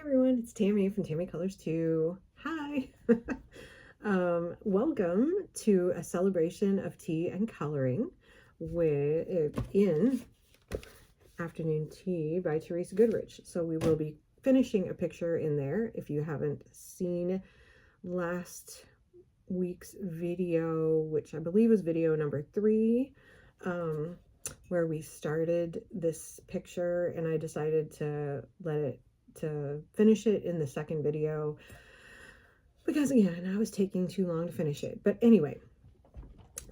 everyone, it's Tammy from Tammy Colors 2. Hi! Welcome to a celebration of tea and coloring in Afternoon Tea by Teresa Goodridge. So we will be finishing a picture in there. If you haven't seen last week's video, which I believe was video number 3, where we started this picture, and I decided to finish it in the second video because again I was taking too long to finish it. But anyway,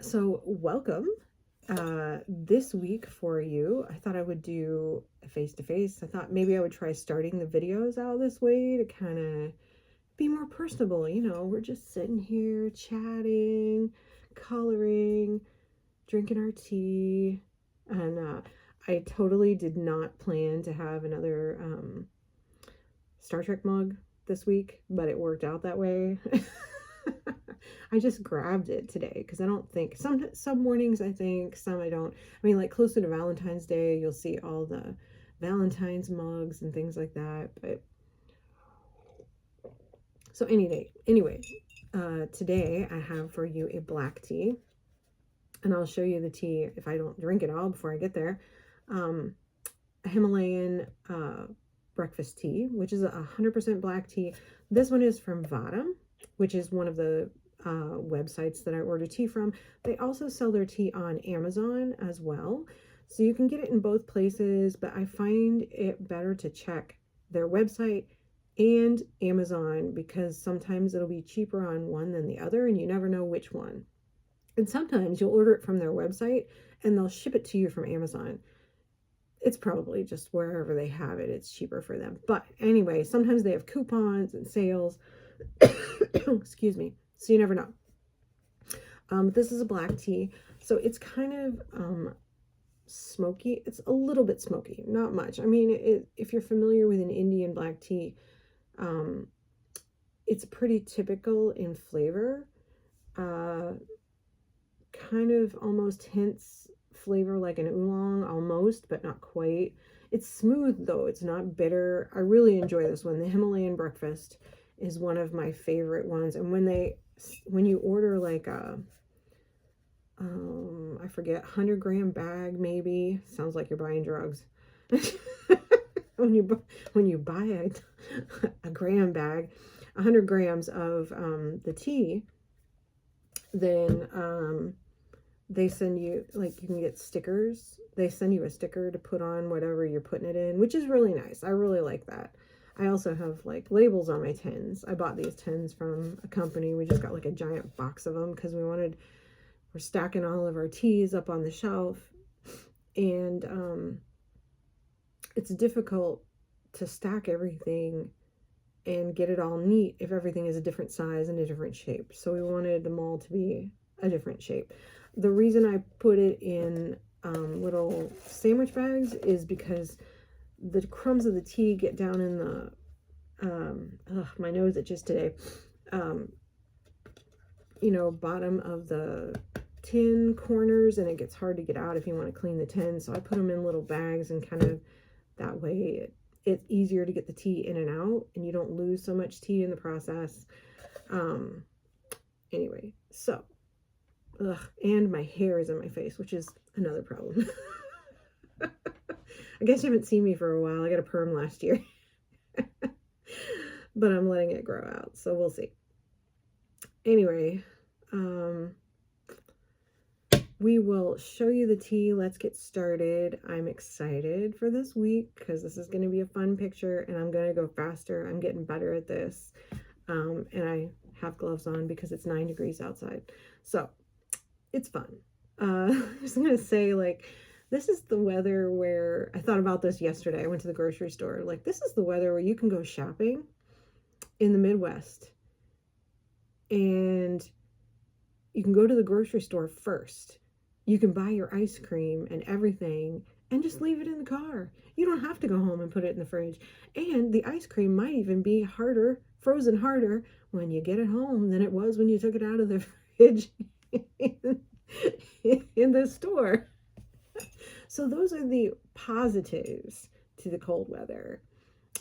so welcome this week for you. I thought I would do a face-to-face. I thought maybe I would try starting the videos out this way to kind of be more personable. You know, we're just sitting here chatting, coloring, drinking our tea, and I totally did not plan to have another Star Trek mug this week, but it worked out that way. I just grabbed it today because I don't think some mornings I think, some I don't. I mean, like closer to Valentine's Day, you'll see all the Valentine's mugs and things like that. But so anyway, today I have for you a black tea, and I'll show you the tea if I don't drink it all before I get there. A Himalayan breakfast tea, which is 100% black tea. This one is from Vahdam, which is one of the websites that I order tea from. They also sell their tea on Amazon as well, so you can get it in both places, but I find it better to check their website and Amazon because sometimes it'll be cheaper on one than the other and you never know which one. And sometimes you'll order it from their website and they'll ship it to you from Amazon. It's probably just wherever they have it, it's cheaper for them. But anyway, sometimes they have coupons and sales. Excuse me. So you never know. This is a black tea. So it's kind of smoky. It's a little bit smoky, not much. I mean, if you're familiar with an Indian black tea, it's pretty typical in flavor. Kind of almost hints flavor like an oolong almost, but not quite. It's smooth though, it's not bitter. I really enjoy this one. The Himalayan breakfast is one of my favorite ones. And when you order like a I forget, 100-gram bag, maybe, sounds like you're buying drugs. when you buy a gram bag, 100 grams of the tea, then they send you, like, you can get stickers. They send you a sticker to put on whatever you're putting it in, which is really nice. I really like that. I also have like labels on my tins. I bought these tins from a company. We just got like a giant box of them because we're stacking all of our teas up on the shelf, and it's difficult to stack everything and get it all neat if everything is a different size and a different shape. So we wanted them all to be a different shape. The reason I put it in little sandwich bags is because the crumbs of the tea get down in the my nose itches today, you know, bottom of the tin corners, and it gets hard to get out if you want to clean the tin. So I put them in little bags, and kind of that way it's easier to get the tea in and out, and you don't lose so much tea in the process. Anyway, so and my hair is in my face, which is another problem. I guess you haven't seen me for a while. I got a perm last year. But I'm letting it grow out, so we'll see. Anyway, we will show you the tea. Let's get started. I'm excited for this week because this is going to be a fun picture, and I'm going to go faster. I'm getting better at this. And I have gloves on because it's 9 degrees outside. So it's fun. I was going to say, like, this is the weather where, I thought about this yesterday. I went to the grocery store. Like, this is the weather where you can go shopping in the Midwest, and you can go to the grocery store first. You can buy your ice cream and everything and just leave it in the car. You don't have to go home and put it in the fridge. And the ice cream might even be frozen harder when you get it home than it was when you took it out of the fridge in the store. So those are the positives to the cold weather.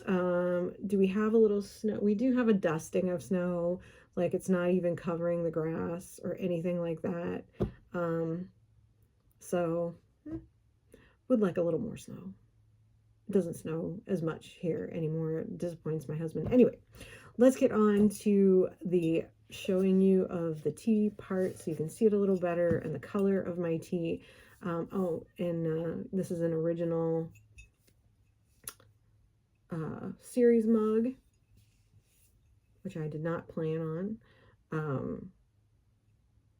Do we have a little snow? We do have a dusting of snow. Like it's not even covering the grass or anything like that. So would like a little more snow. It doesn't snow as much here anymore. It disappoints my husband. Anyway, let's get on to the showing you of the tea part so you can see it a little better and the color of my tea. This is an original series mug, which I did not plan on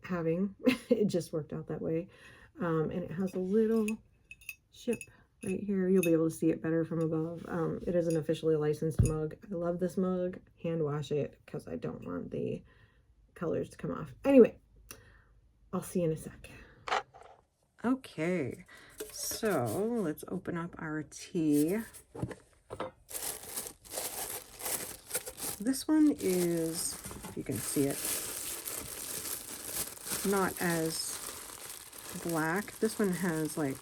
having. It just worked out that way. And it has a little ship right here. You'll be able to see it better from above. It is an officially licensed mug. I love this mug. Hand wash it because I don't want the colors to come off. Anyway, I'll see you in a sec. Okay, so let's open up our tea. This one is, if you can see it, not as black. This one has like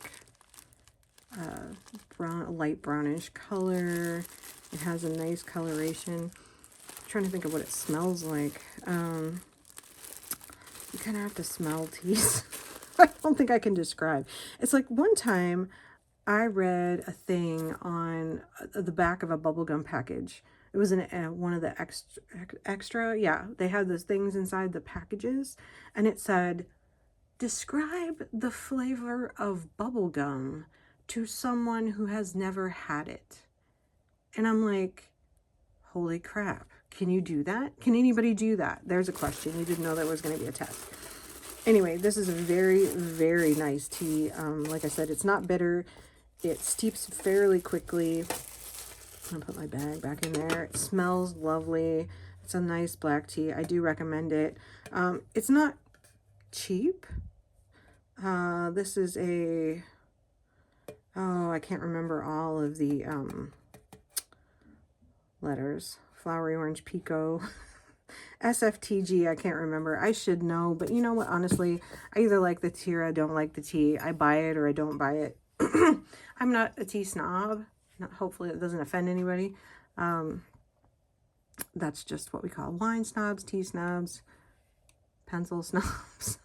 brown, light brownish color. It has a nice coloration. I'm trying to think of what it smells like. You kind of have to smell teas. I don't think I can describe. It's like one time I read a thing on the back of a bubblegum package. It was in one of the extra. Yeah, they had those things inside the packages. And it said, describe the flavor of bubblegum to someone who has never had it. And I'm like, holy crap. Can you do that? Can anybody do that? There's a question. You didn't know there was going to be a test. Anyway, this is a very, very nice tea. Like I said, it's not bitter. It steeps fairly quickly. I'm going to put my bag back in there. It smells lovely. It's a nice black tea. I do recommend it. It's not cheap. This is a, I can't remember all of the letters. Flowery Orange Pico. SFTG, I can't remember. I should know, but you know what? Honestly, I either like the tea or I don't like the tea. I buy it or I don't buy it. I'm not a tea snob. Hopefully it doesn't offend anybody. That's just what we call wine snobs, tea snobs, pencil snobs.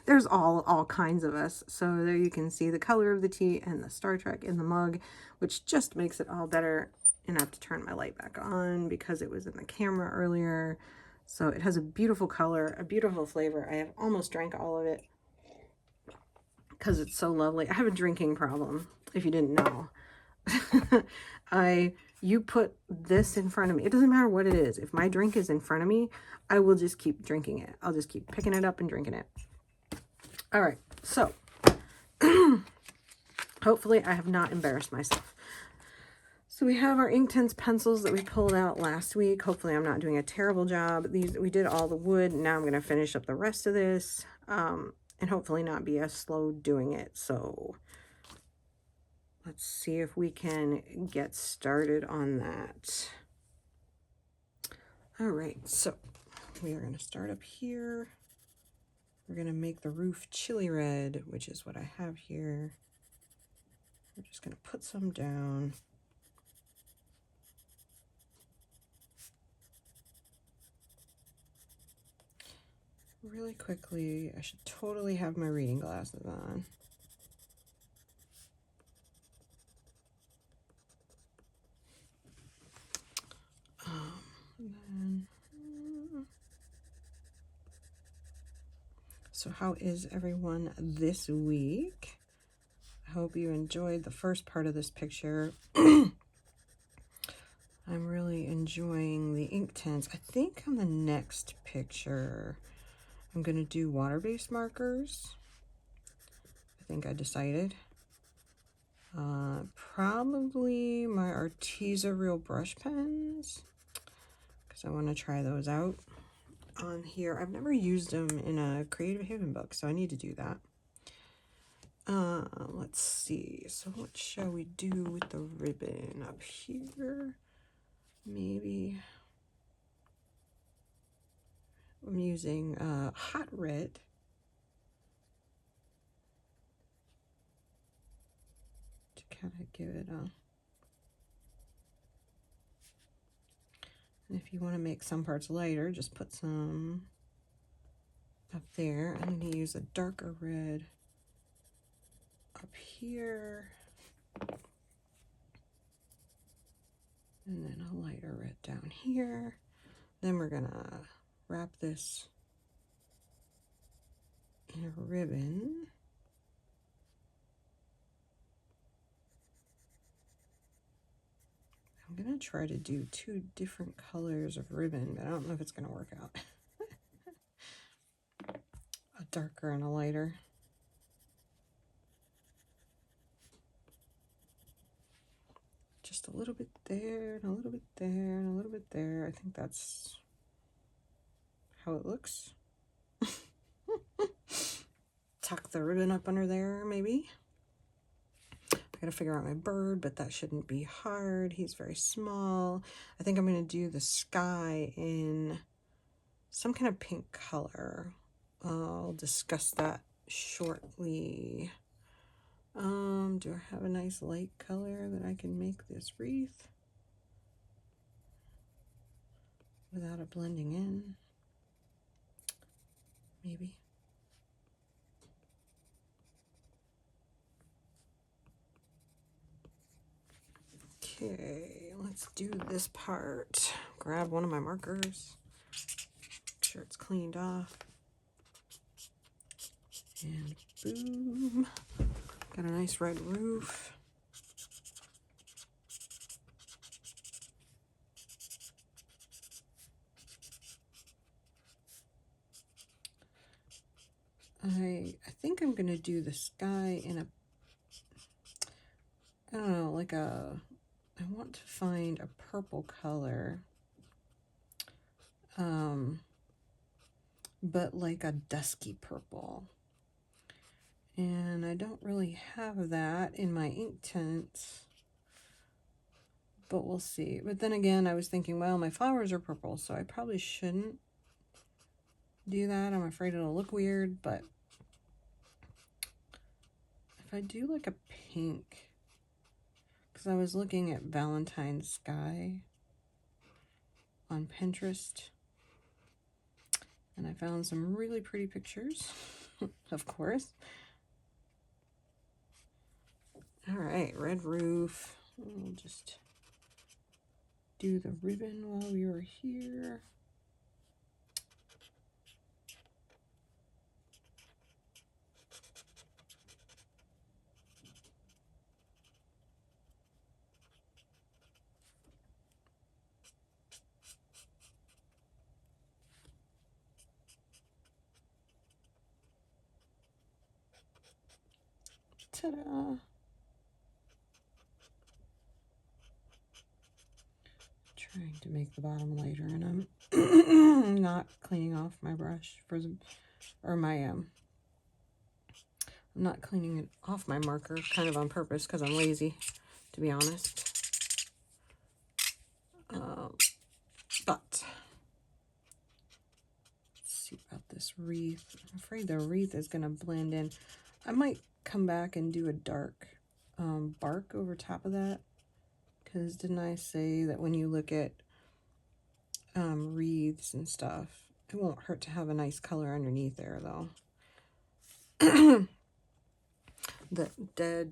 There's all kinds of us. So there you can see the color of the tea and the Star Trek in the mug, which just makes it all better. And I have to turn my light back on because it was in the camera earlier. So it has a beautiful color, a beautiful flavor. I have almost drank all of it because it's so lovely. I have a drinking problem, if you didn't know. You put this in front of me. It doesn't matter what it is. If my drink is in front of me, I will just keep drinking it. I'll just keep picking it up and drinking it. All right, so hopefully I have not embarrassed myself. So we have our Inktense pencils that we pulled out last week. Hopefully I'm not doing a terrible job. We did all the wood. Now I'm going to finish up the rest of this and hopefully not be as slow doing it. So let's see if we can get started on that. All right, so we are going to start up here. We're going to make the roof Chilli Red, which is what I have here. We're just going to put some down. Really quickly, I should totally have my reading glasses on. So how is everyone this week? I hope you enjoyed the first part of this picture. I'm really enjoying the Inktense. I think on the next picture, I'm going to do water-based markers. I think I decided. Probably my Arteza Real brush pens, because I want to try those out on here. I've never used them in a Creative Haven book, so I need to do that. Let's see. So what shall we do with the ribbon up here? Maybe I'm using hot red. To kind of give it a And if you want to make some parts lighter, just put some up there. I'm going to use a darker red up here. And then a lighter red down here. Then we're going to wrap this in a ribbon. I'm going to try to do 2 different colors of ribbon, but I don't know if it's going to work out. A darker and a lighter. Just a little bit there, and a little bit there, and a little bit there. I think that's how it looks. Tuck the ribbon up under there, maybe. I gotta figure out my bird, but that shouldn't be hard. He's very small. I think I'm gonna do the sky in some kind of pink color. I'll discuss that shortly. Do I have a nice light color that I can make this wreath without it blending in? Maybe. Okay, let's do this part. Grab one of my markers. Make sure it's cleaned off. And boom. Got a nice red roof. I think I'm gonna do the sky in a, I don't know, like a, I want to find a purple color, but like a dusky purple. And I don't really have that in my Inktense, but we'll see. But then again, I was thinking, well, my flowers are purple, so I probably shouldn't do that. I'm afraid it'll look weird, but if I do like a pink, because I was looking at Valentine's Sky on Pinterest, and I found some really pretty pictures, of course. All right, red roof. We'll just do the ribbon while we were here. Ta-da! Trying to make the bottom lighter, and I'm not cleaning off my brush for the, or my I'm not cleaning it off my marker, kind of on purpose, because I'm lazy, to be honest. But let's see about this wreath. I'm afraid the wreath is going to blend in. I might come back and do a dark bark over top of that, because didn't I say that when you look at wreaths and stuff, it won't hurt to have a nice color underneath there, though. The dead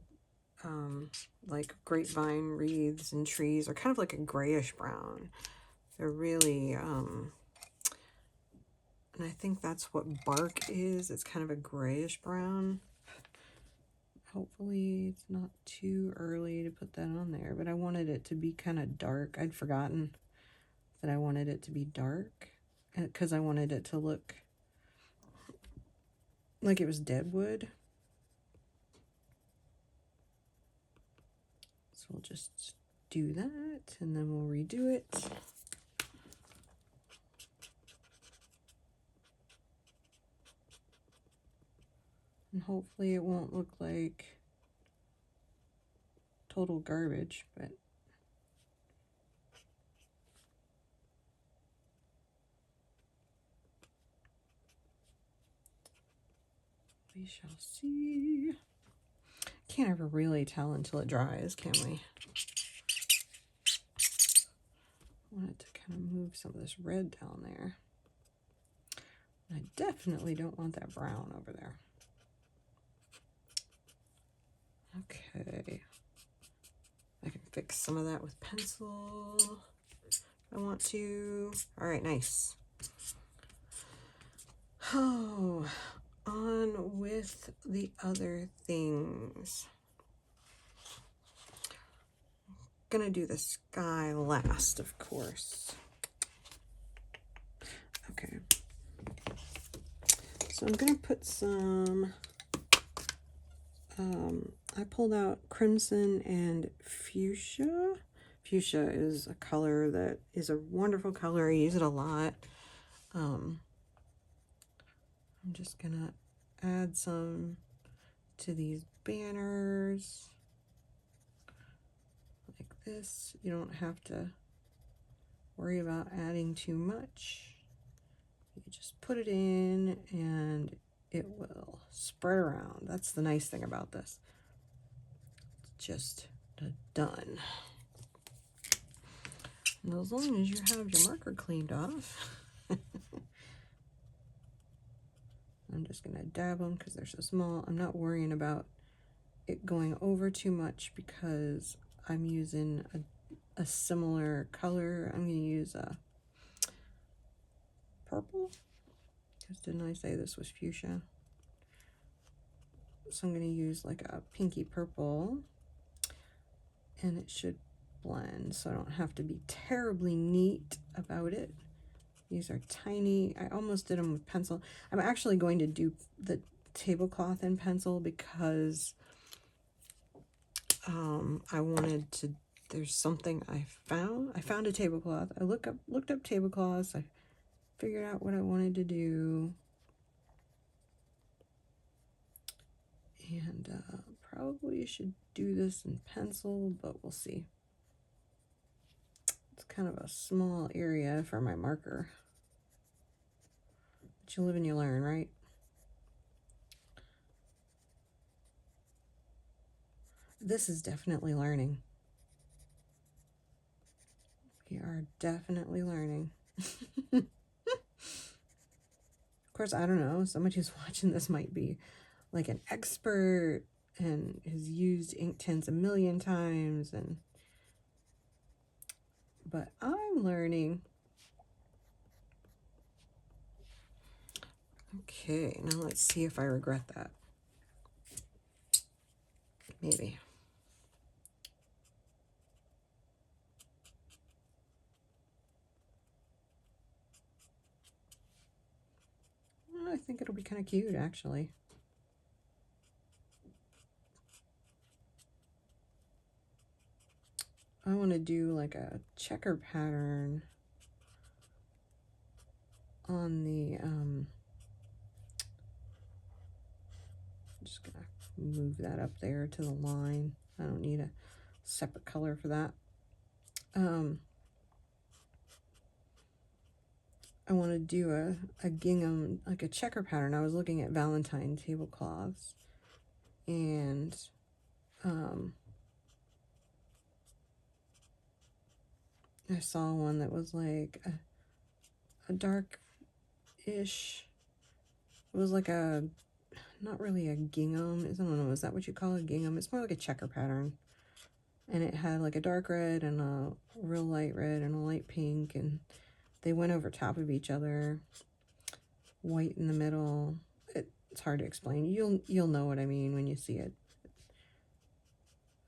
like grapevine wreaths and trees are kind of like a grayish brown. They're really and I think that's what bark is. It's kind of a grayish brown. Hopefully it's not too early to put that on there, but I wanted it to be kind of dark. I'd forgotten that I wanted it to be dark, because I wanted it to look like it was dead wood. So we'll just do that, and then we'll redo it. And hopefully it won't look like total garbage, but we shall see. Can't ever really tell until it dries, can we? wanted to kind of move some of this red down there. I definitely don't want that brown over there. Okay. I can fix some of that with pencil if I want to. All right, nice. Oh, on with the other things. Gonna do the sky last, of course. Okay. So I'm gonna put some, I pulled out Crimson and Fuchsia. Fuchsia is a color that is a wonderful color. I use it a lot. I'm just gonna add some to these banners like this. You don't have to worry about adding too much. You just put it in and it will spread around. That's the nice thing about this. It's just done. And as long as you have your marker cleaned off, I'm just going to dab them because they're so small. I'm not worrying about it going over too much because I'm using a similar color. I'm going to use a purple, because didn't I say this was fuchsia? So I'm going to use like a pinky purple, and it should blend, so I don't have to be terribly neat about it. These are tiny. I almost did them with pencil. I'm actually going to do the tablecloth in pencil because I wanted to, there's something I found a tablecloth. I looked up tablecloths. I figured out what I wanted to do. And probably should do this in pencil, but we'll see. It's kind of a small area for my marker. But you live and you learn, right? This is definitely learning. We are definitely learning. Of course, I don't know. Somebody who's watching this might be like an expert and has used Inktense a million times, but I'm learning. Okay, now let's see if I regret that. Maybe. Well, I think it'll be kind of cute, actually. I want to do like a checker pattern on the, I'm just going to move that up there to the line. I don't need a separate color for that. I want to do a gingham, like a checker pattern. I was looking at Valentine tablecloths, and I saw one that was like a dark-ish, it was like a, not really a gingham, I don't know, is that what you call a gingham? It's more like a checker pattern. And it had like a dark red and a real light red and a light pink, and they went over top of each other, white in the middle. It's hard to explain. You'll know what I mean when you see it.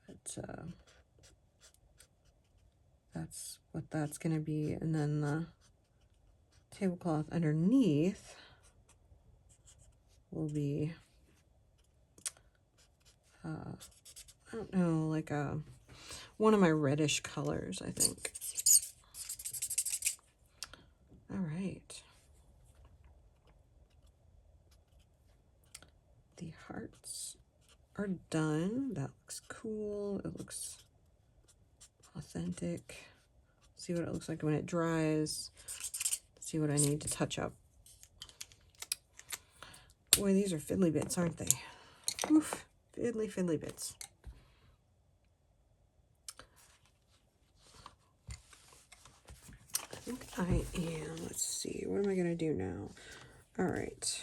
But that's what that's gonna be. And then the tablecloth underneath will be I don't know, like one of my reddish colors, I think. All right. The hearts are done. That looks cool. It looks authentic. See what it looks like when it dries. See what I need to touch up. Boy, these are fiddly bits, aren't they? Oof, fiddly bits. I am, let's see, what am I going to do now? All right.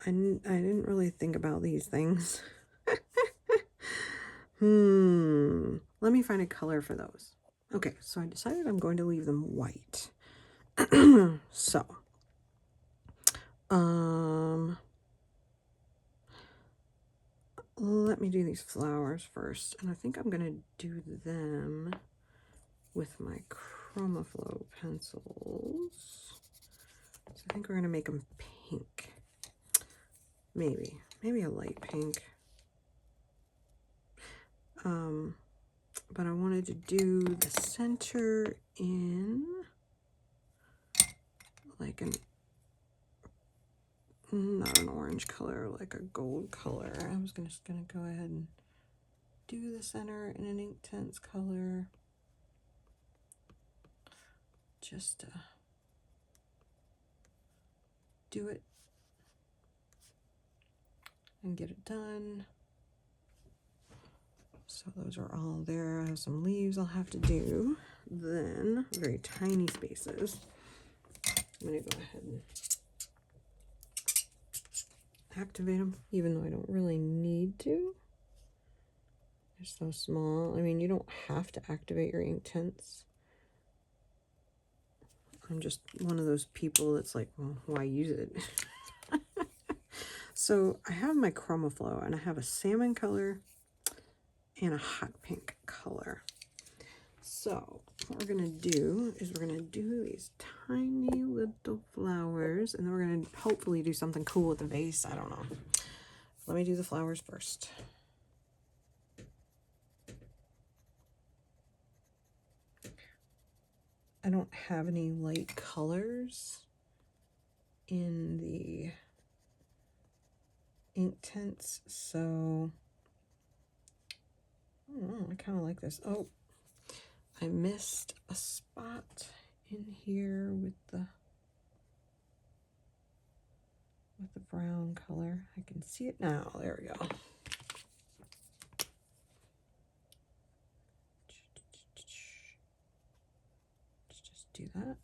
I didn't really think about these things. Let me find a color for those. Okay, so I decided I'm going to leave them white. So, let me do these flowers first, and I think I'm gonna do them with my Chromaflow pencils. So I think we're gonna make them pink. Maybe a light pink. But I wanted to do the center in like not an orange color, like a gold color. I was just gonna go ahead and do the center in an Inktense color. Just to do it and get it done. So those are all there. I have some leaves I'll have to do. Then, very tiny spaces. I'm going to go ahead and activate them, even though I don't really need to. They're so small. I mean, you don't have to activate your Inktense. I'm just one of those people that's like, well, why use it? So I have my Chromaflow, and I have a salmon color and a hot pink color. So what we're gonna do is we're gonna do these tiny little flowers, and then we're gonna hopefully do something cool with the vase. I don't know. Let me do the flowers first. I don't have any light colors in the Inktense, so I don't know, I kind of like this. Oh, I missed a spot in here with the brown color. I can see it now. There we go. Just do that.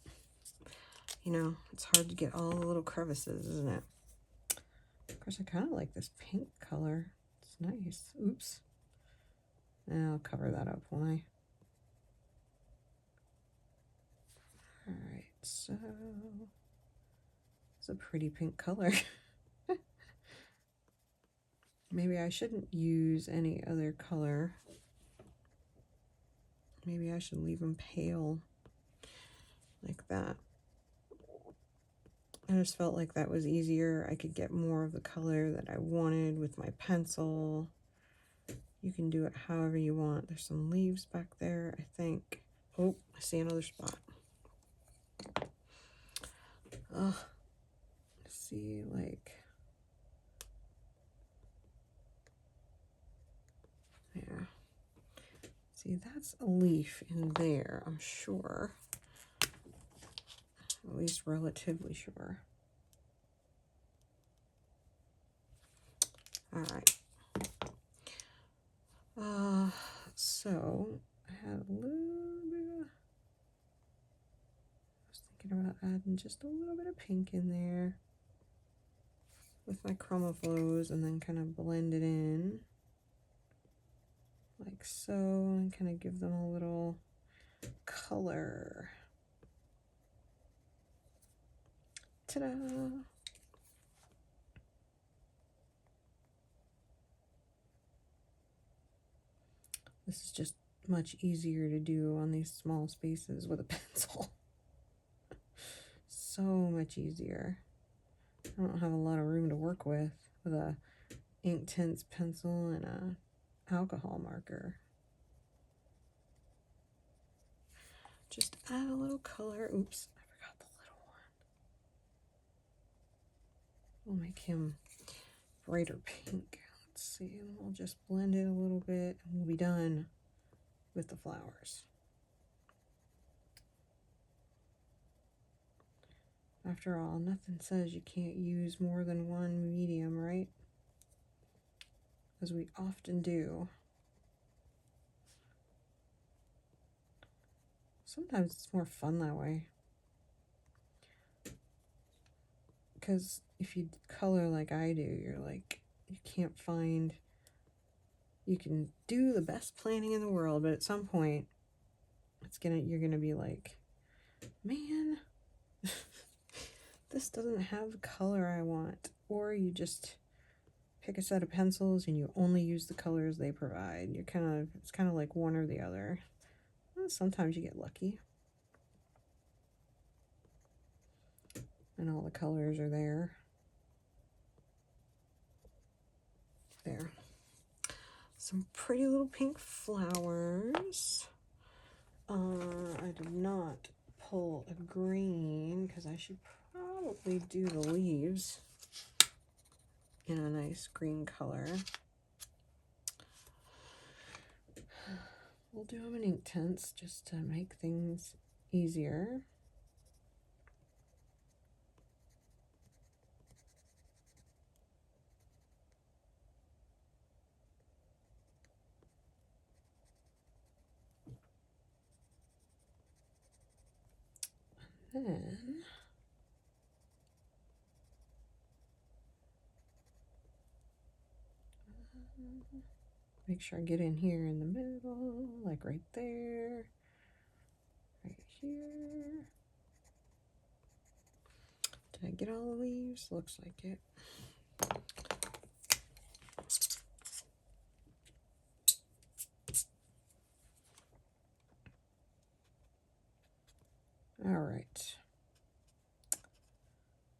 You know, it's hard to get all the little crevices, isn't it? Of course, I kind of like this pink color. It's nice. Oops. I'll cover that up, won't I? All right, so it's a pretty pink color. Maybe I shouldn't use any other color. Maybe I should leave them pale like that. I just felt like that was easier. I could get more of the color that I wanted with my pencil. You can do it however you want. There's some leaves back there, I think. Oh, I see another spot. See, like, yeah. See, that's a leaf in there, I'm sure. At least relatively sure. All right. So I had a little bit of, I was thinking about adding just a little bit of pink in there with my Chromaflows, and then kind of blend it in like so, and kind of give them a little color. Ta-da! This is just much easier to do on these small spaces with a pencil. So much easier. I don't have a lot of room to work with a Inktense pencil and a alcohol marker. Just add a little color. Oops, I forgot the little one. We'll make him brighter pink. Let's see, and we'll just blend it a little bit, and we'll be done with the flowers. After all, nothing says you can't use more than one medium, right? As we often do. sometimes it's more fun that way. Because if you color like I do, you're like, you can't find, you can do the best planning in the world, but at some point, you're gonna be like, man, this doesn't have the color I want. Or you just pick a set of pencils and you only use the colors they provide. It's kind of like one or the other. Well, sometimes you get lucky. And all the colors are there. There. Some pretty little pink flowers. I did not pull a green because I should probably do the leaves in a nice green color. We'll do them in Inktense just to make things easier. Then make sure I get in here in the middle, like right there, right here. Did I get all the leaves? Looks like it. All right.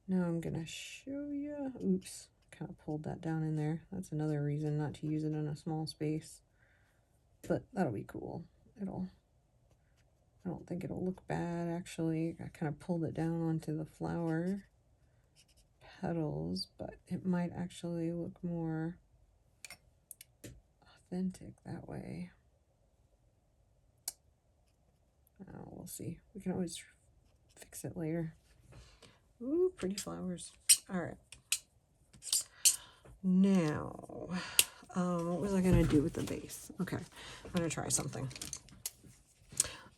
Now I'm gonna show you. Oops, kind of pulled that down in there. That's another reason not to use it in a small space. But that'll be cool. I don't think it'll look bad actually. I kind of pulled it down onto the flower petals, but it might actually look more authentic that way. Oh, we'll see. We can always fix it later. Ooh, pretty flowers. All right. Now, what was I going to do with the base? Okay, I'm going to try something.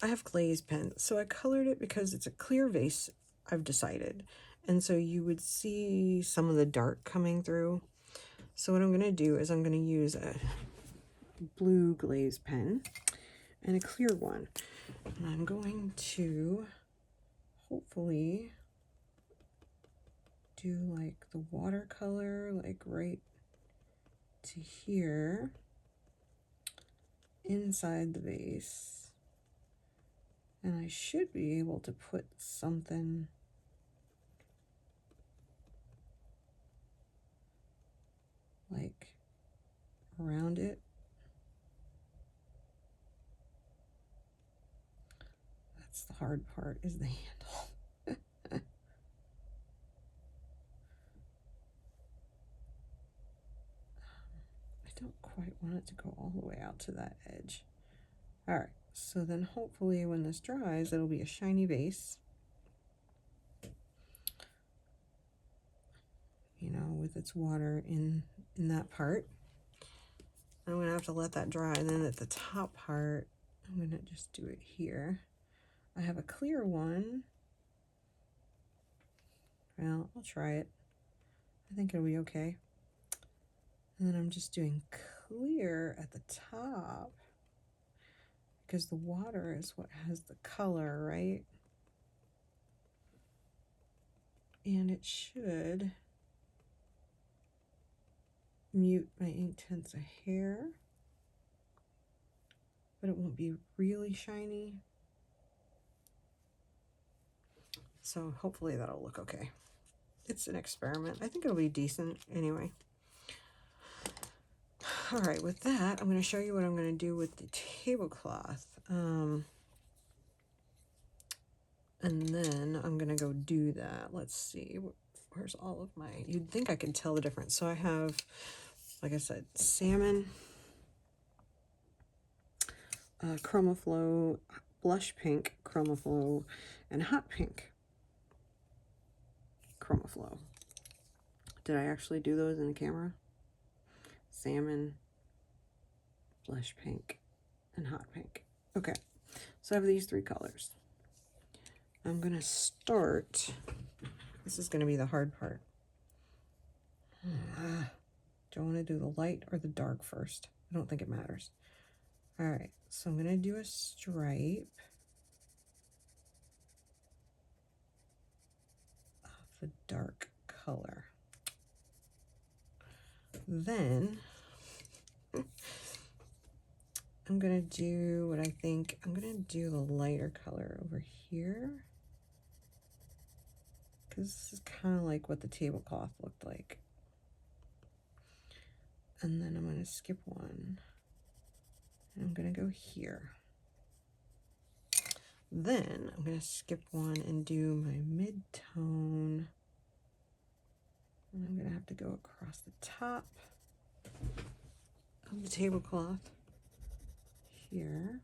I have glaze pen, so I colored it because it's a clear vase, I've decided. And so you would see some of the dark coming through. So what I'm going to do is I'm going to use a blue glaze pen and a clear one. And I'm going to hopefully do like the watercolor, like right to here inside the vase. And I should be able to put something like around it. That's the hard part, is the handle. I don't quite want it to go all the way out to that edge. All right, so then hopefully when this dries, it'll be a shiny vase. You know, with its water in that part. I'm gonna have to let that dry, and then at the top part, I'm gonna just do it here. I have a clear one. Well, I'll try it. I think it'll be okay. And then I'm just doing clear at the top because the water is what has the color, right? And it should mute my Inktense a hair, but it won't be really shiny. So hopefully that'll look okay. It's an experiment. I think it'll be decent anyway. All right, with that, I'm going to show you what I'm going to do with the tablecloth. And then I'm going to go do that. Let's see. Where's all of my... You'd think I could tell the difference. So I have, like I said, Salmon, Chromaflow, Blush Pink, Chromaflow, and Hot Pink, Chromaflow. Did I actually do those in the camera? Salmon, Blush Pink, and Hot Pink. Okay. So I have these 3 colors. I'm going to start, this is going to be the hard part. Do I want to do the light or the dark first? I don't think it matters. All right, so I'm going to do a stripe of the dark color. Then I'm going to do what I think, I'm going to do the lighter color over here, because this is kind of like what the tablecloth looked like. And then I'm going to skip one. And I'm going to go here. Then I'm going to skip one and do my mid-tone. And I'm going to have to go across the top of the tablecloth here.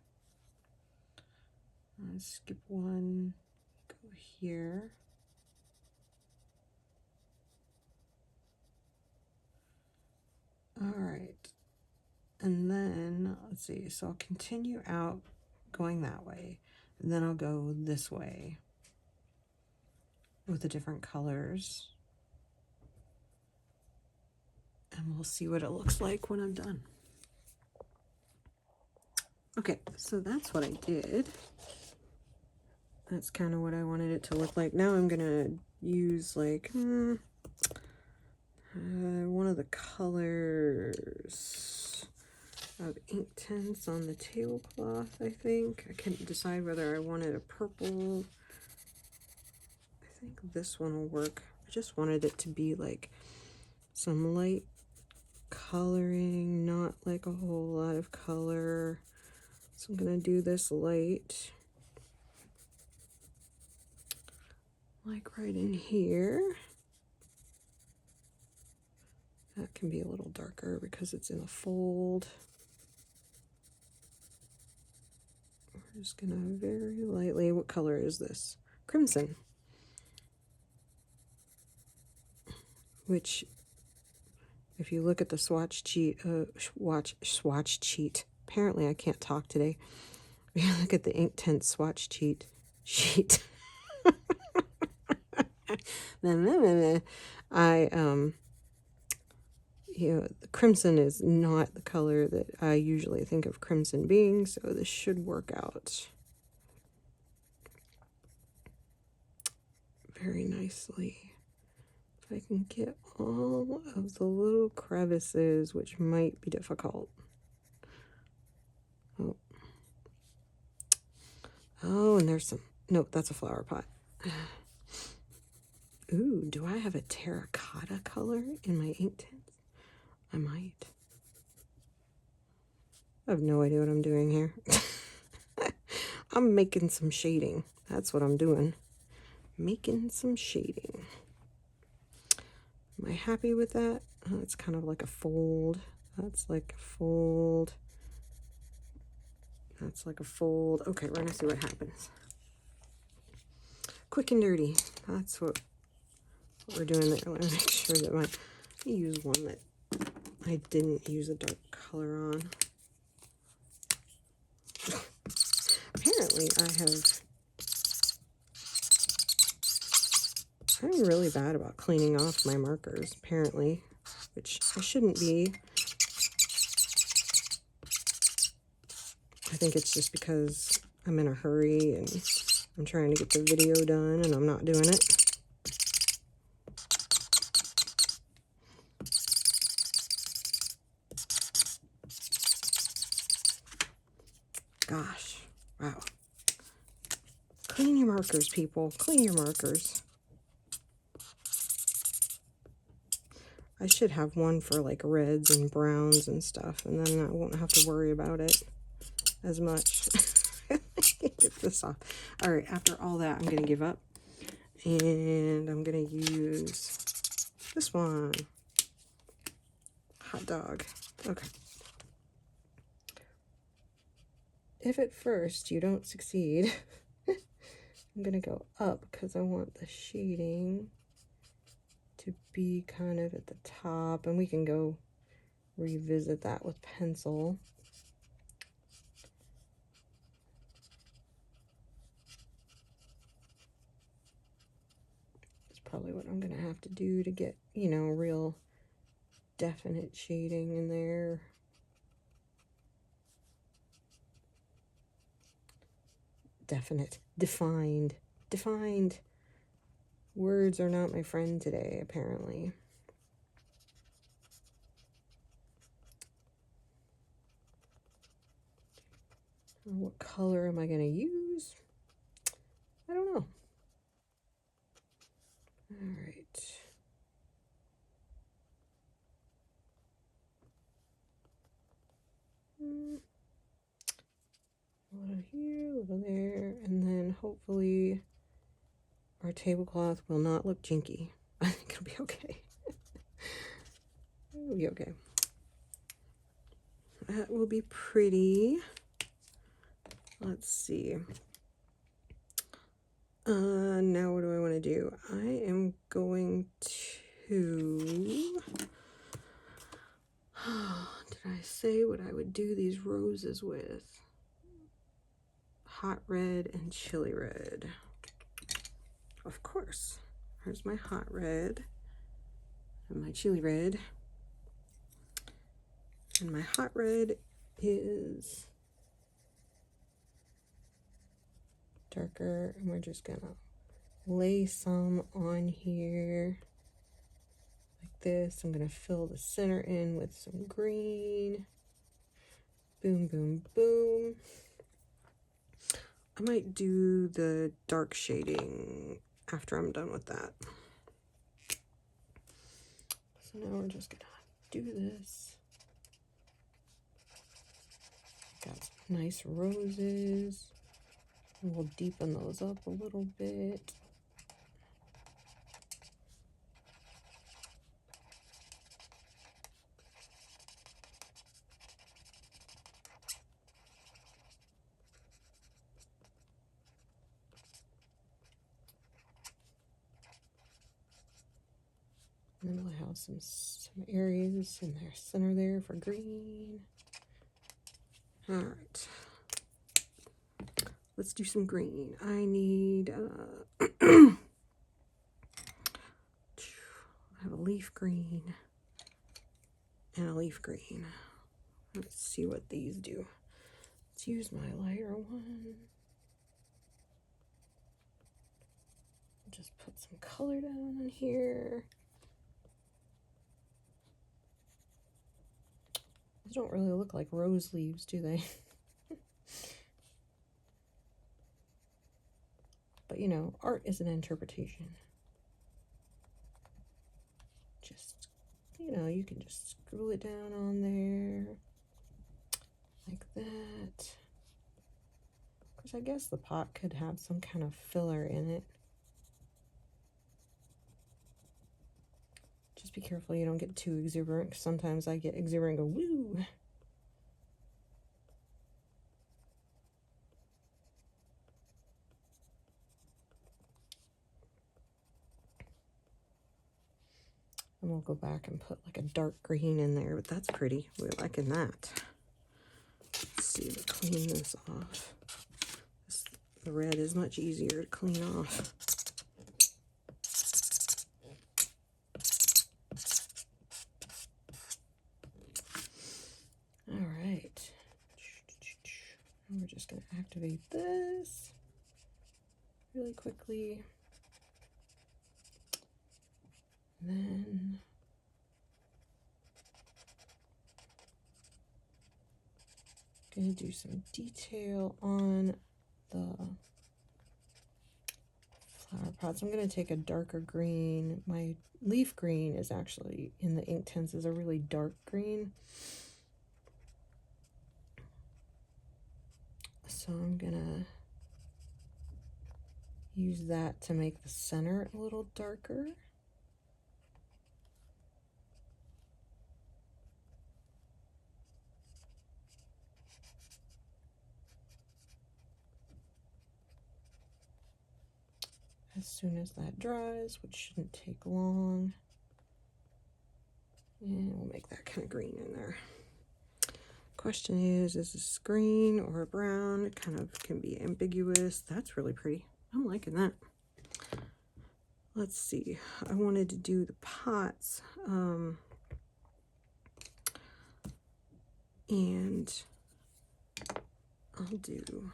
I'm going to skip one, go here. All right, and then let's see, so I'll continue out going that way, and then I'll go this way with the different colors, and we'll see what it looks like when I'm done. Okay, so that's what I did. That's kind of what I wanted it to look like. Now I'm gonna use like one of the colors of Inktense on the tablecloth, I think. I couldn't decide whether I wanted a purple. I think this one will work. I just wanted it to be like some light coloring, not like a whole lot of color. So I'm gonna do this light, like right in here. That can be a little darker because it's in a fold. We're just gonna very lightly, what color is this? Crimson. Which, if you look at the swatch sheet, apparently I can't talk today. If you look at the Inktense swatch sheet, you know, the crimson is not the color that I usually think of crimson being, so this should work out very nicely. If I can get all of the little crevices, which might be difficult. Oh, and there's some, nope, that's a flower pot. Ooh, do I have a terracotta color in my Inktense? I might. I have no idea what I'm doing here. I'm making some shading. That's what I'm doing. Making some shading. Am I happy with that? Oh, it's kind of like a fold. That's like a fold. That's like a fold. Okay, we're gonna see what happens. Quick and dirty. That's what we're doing there. I want to make sure that I use one that I didn't use a dark color on. Apparently I'm really bad about cleaning off my markers, apparently, which I shouldn't be. I think it's just because I'm in a hurry and I'm trying to get the video done and I'm not doing it. Gosh, wow. Clean your markers, people. Clean your markers. I should have one for like reds and browns and stuff, and then I won't have to worry about it as much. Get this off. All right, after all that, I'm going to give up. And I'm going to use this one. Hot dog. Okay. If at first you don't succeed, I'm going to go up because I want the shading to be kind of at the top, and we can go revisit that with pencil. probably what I'm gonna have to do to get, you know, real definite shading in there. Definite, defined. Words are not my friend today, apparently. What color am I going to use? I don't know. All right. A little here, a little there, and then hopefully our tablecloth will not look jinky. I think it'll be okay. It'll be okay. That will be pretty. Let's see. Now what do I want to do? I am going to... did I say what I would do these roses with? Hot red and chili red. Of course. Here's my hot red and my chili red. And my hot red is darker, and we're just gonna lay some on here like this. I'm gonna fill the center in with some green. Boom, boom, boom. I might do the dark shading after I'm done with that. So now we're just gonna do this. Got some nice roses. And we'll deepen those up a little bit. And then we'll have some areas in their center there for green. All right. Let's do some green. I need, I have a leaf green and a leaf green. Let's see what these do. Let's use my lighter one. Just put some color down on here. These don't really look like rose leaves, do they? But you know, art is an interpretation. Just, you know, you can just scribble it down on there like that. Of course, I guess the pot could have some kind of filler in it. Just be careful you don't get too exuberant, because sometimes I get exuberant and go, woo! And we'll go back and put like a dark green in there, but that's pretty. We're liking that. Let's see, to clean this off. The red is much easier to clean off. All right. And we're just going to activate this really quickly. And then going to do some detail on the flower pots. I'm going to take a darker green. My leaf green is actually in the Inktense is a really dark green. So I'm going to use that to make the center a little darker. As soon as that dries, which shouldn't take long, and we'll make that kind of green in there. Question is this green or a brown? It kind of can be ambiguous. That's really pretty. I'm liking that. let's see, I wanted to do the pots, and I'll do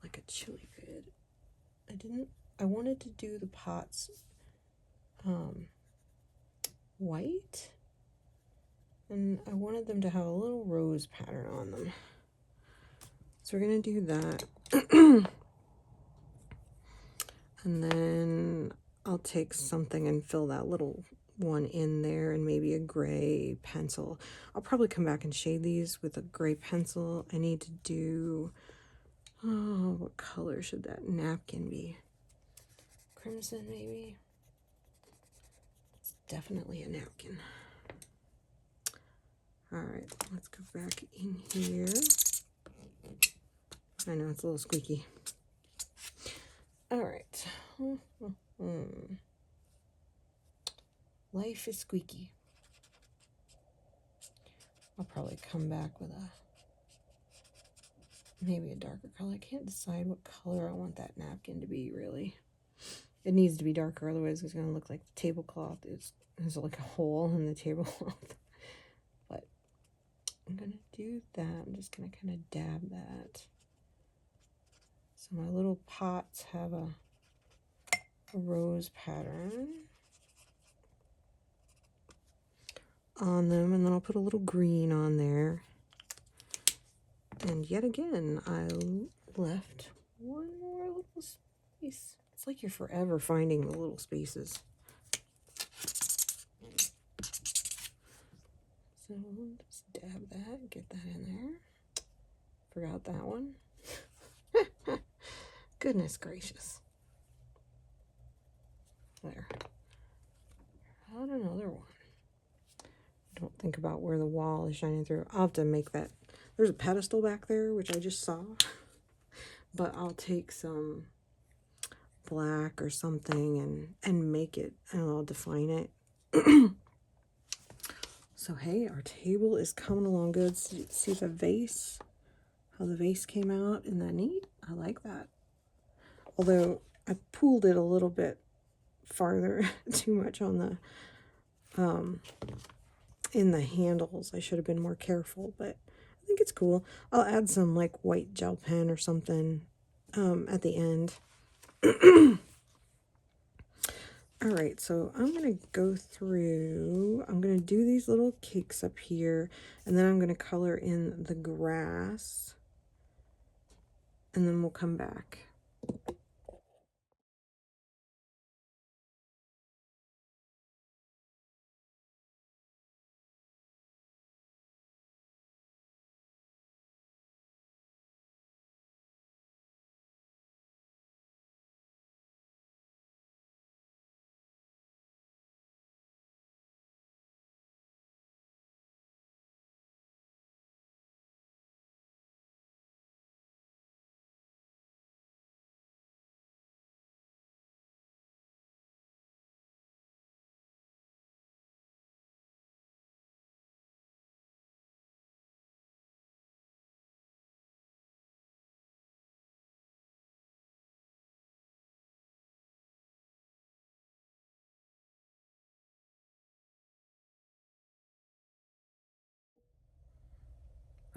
like a Chilli Red. I wanted to do the pots white, and I wanted them to have a little rose pattern on them. So we're gonna do that. And then I'll take something and fill that little one in there, and maybe a gray pencil. I'll probably come back and shade these with a gray pencil. I need to do, oh, what color should that napkin be? Crimson, maybe? It's definitely a napkin. All right, let's go back in here. I know it's a little squeaky. All right. Life is squeaky. I'll probably come back with maybe a darker color. I can't decide what color I want that napkin to be, really. It needs to be darker, otherwise it's going to look like the tablecloth. There's like a hole in the tablecloth. But I'm going to do that. I'm just going to kind of dab that. So my little pots have a rose pattern on them, and then I'll put a little green on there. And yet again, I left one more little space. It's like you're forever finding the little spaces. So just dab that, get that in there. Forgot that one. Goodness gracious. There. Add another one. Don't think about where the wall is shining through. I'll have to make that. There's a pedestal back there, which I just saw. But I'll take some black or something and make it, and I'll define it. So hey, our table is coming along good. See the vase, how the vase came out. Isn't that neat? I like that. Although I pulled it a little bit farther, too much on the in the handles. I should have been more careful, but I think it's cool. I'll add some like white gel pen or something at the end. All right, so I'm going to go through, I'm going to do these little cakes up here, and then I'm going to color in the grass, and then we'll come back.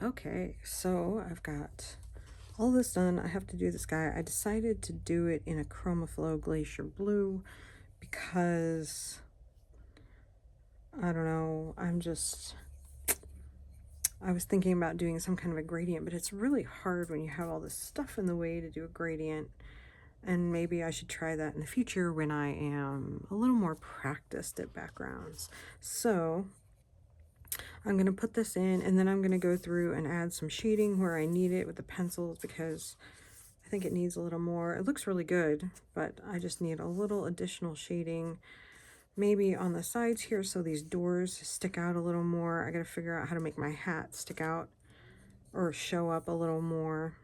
Okay, so I've got all this done. I have to do this guy. I decided to do it in a Chromaflow Glacier Blue because, I don't know, I was thinking about doing some kind of a gradient, but it's really hard when you have all this stuff in the way to do a gradient. And maybe I should try that in the future when I am a little more practiced at backgrounds. So I'm going to put this in, and then I'm going to go through and add some shading where I need it with the pencils, because I think it needs a little more. It looks really good, but I just need a little additional shading, maybe on the sides here so these doors stick out a little more. I got to figure out how to make my hat stick out or show up a little more.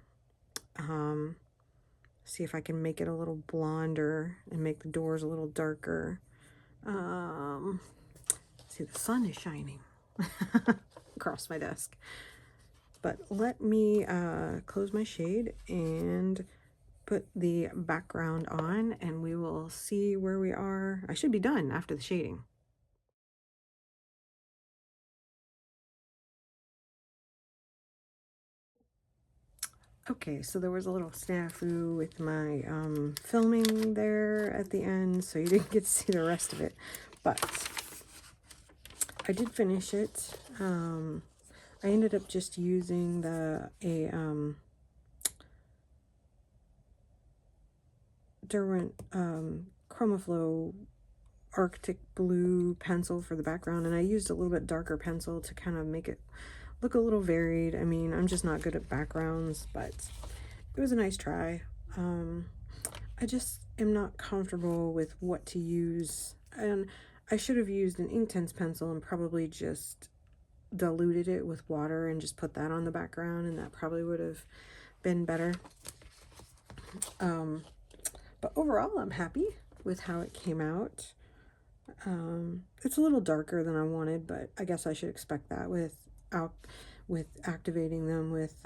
See if I can make it a little blonder and make the doors a little darker. See, the sun is shining across my desk. But let me close my shade and put the background on and we will see where we are. I should be done after the shading. Okay, so there was a little snafu with my filming there at the end, so you didn't get to see the rest of it, but I did finish it. I ended up just using Derwent Chromaflow Arctic Blue pencil for the background, and I used a little bit darker pencil to kind of make it look a little varied. I mean, I'm just not good at backgrounds, but it was a nice try. I just am not comfortable with what to use, and I should have used an Inktense pencil and probably just diluted it with water and just put that on the background, and that probably would have been better. But overall, I'm happy with how it came out. It's a little darker than I wanted, but I guess I should expect that with activating them with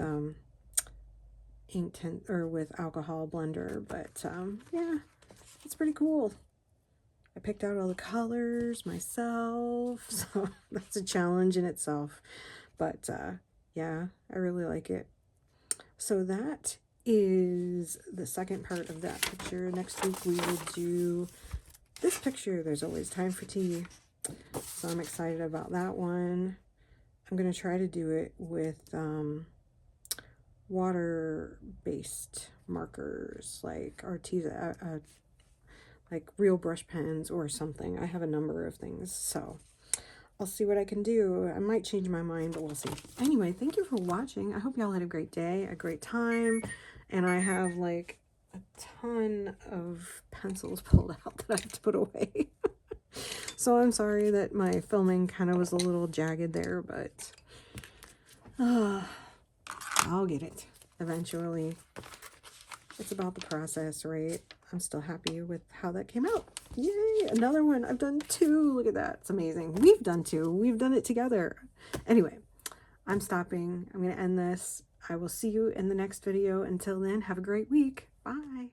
Inktense or with alcohol blender. But yeah, it's pretty cool. I picked out all the colors myself, so that's a challenge in itself. But yeah, I really like it. So that is the second part of that picture. Next week we will do this picture, There's Always Time for Tea. So I'm excited about that one. I'm going to try to do it with water-based markers, like artisan, like real brush pens or something. I have a number of things, so I'll see what I can do. I might change my mind, but we'll see. Anyway, thank you for watching. I hope y'all had a great day, a great time, and I have like a ton of pencils pulled out that I have to put away. So I'm sorry that my filming kind of was a little jagged there, but I'll get it eventually. It's about the process, right? I'm still happy with how that came out. Yay, another one. I've done 2. Look at that. It's amazing. We've done 2. We've done it together. Anyway, I'm stopping. I'm going to end this. I will see you in the next video. Until then, have a great week. Bye.